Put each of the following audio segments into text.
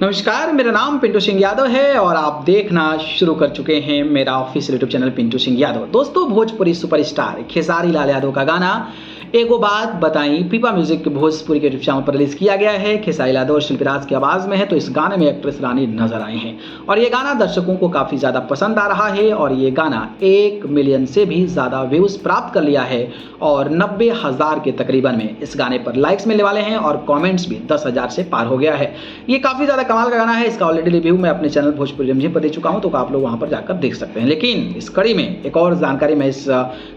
नमस्कार, मेरा नाम पिंटू सिंह यादव है और आप देखना शुरू कर चुके हैं मेरा official YouTube channel Pintu Singh Yadav. दोस्तों, भोजपुरी सुपरस्टार खेसारी लाल यादव का गाना एगो बात बताई पीपा म्यूजिक के भोजपुरी के यूट्यूब चैनल पर रिलीज किया गया है। खेसारी यादव और शिल्पीराज की आवाज में है, तो इस गाने में एक्ट्रेस रानी नजर आई हैं और ये गाना दर्शकों को काफी ज्यादा पसंद आ रहा है और ये गाना 1 मिलियन से भी ज्यादा व्यूज प्राप्त कर लिया है और 90,000 के तकरीबन में इस गाने पर लाइक्स मिलने वाले हैं और कमेंट्स भी 10,000 से पार हो गया है। ये काफी ज्यादा कमाल का गाना है। इसका ऑलरेडी रिव्यू मैं अपने चैनल भोजपुरी रिमझिम पर दे चुका हूं, तो आप लोग वहां पर जाकर देख सकते हैं। लेकिन इस कड़ी में एक और जानकारी मैं इस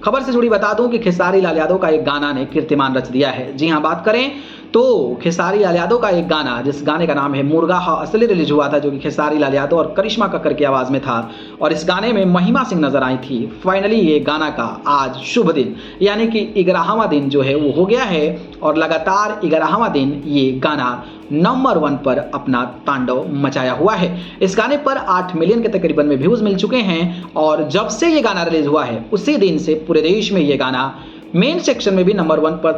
खबर से जुड़ी बता दूं कि खेसारी लाल यादव का एक गाना ने कीर्तिमान रच दिया है। जी हां, बात करें तो खेसारी लाल यादव का एक गाना, जिस गाने का नाम है मुर्गा हा, असली रिलीज हुआ था, जो कि खेसारी लाल यादव और करिश्मा कक्कर की आवाज में था और इस गाने में महिमा सिंह नजर आई थी। फाइनली ये गाना का आज शुभ दिन यानी कि 11वां दिन जो है वो हो गया है और लगातार 11वां दिन ये गाना नंबर 1 पर अपना तांडव मचाया हुआ है। इस गाने पर 8 मिलियन के तकरीबन में व्यूज मिल चुके हैं और जब से ये गाना रिलीज हुआ है उसी दिन से पूरे देश में ये गाना मेन सेक्शन में भी नंबर 1 पर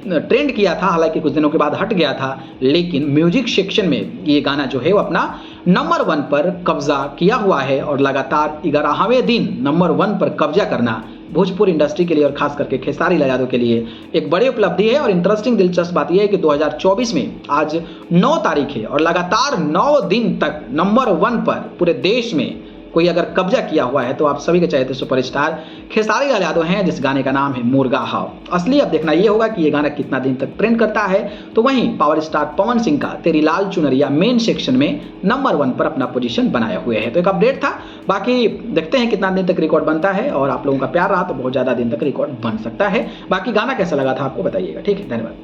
ट्रेंड किया था। हालांकि कुछ दिनों के बाद हट गया था, लेकिन म्यूजिक सेक्शन में ये गाना जो है वो अपना नंबर 1 पर कब्जा किया हुआ है और लगातार 11वें दिन नंबर 1 पर कब्जा करना भोजपुरी इंडस्ट्री के लिए और खास करके खेसारी लाल यादव के लिए एक बड़ी उपलब्धि है। और इंटरेस्टिंग दिलचस्प बात यह है कि 2024 में आज 9 तारीख है और लगातार 9 दिन तक नंबर 1 पर पूरे देश में कोई अगर कब्जा किया हुआ है तो आप सभी के चाहते सुपरस्टार खेसारी लाल यादव हैं, जिस गाने का नाम है मुर्गा हाव। असली अब देखना ये होगा कि ये गाना कितना दिन तक ट्रेंड करता है। तो वहीं पावर स्टार पवन सिंह का तेरी लाल चुनरिया मेन सेक्शन में नंबर 1 पर अपना पोजीशन बनाए हुए है। तो एक अपडेट था, बाकी देखते हैं कितना दिन तक रिकॉर्ड बनता है और आप लोगों का प्यार रहा तो बहुत ज्यादा दिन तक रिकॉर्ड बन सकता है। बाकी गाना कैसा लगा था आपको बताइएगा। ठीक है, धन्यवाद।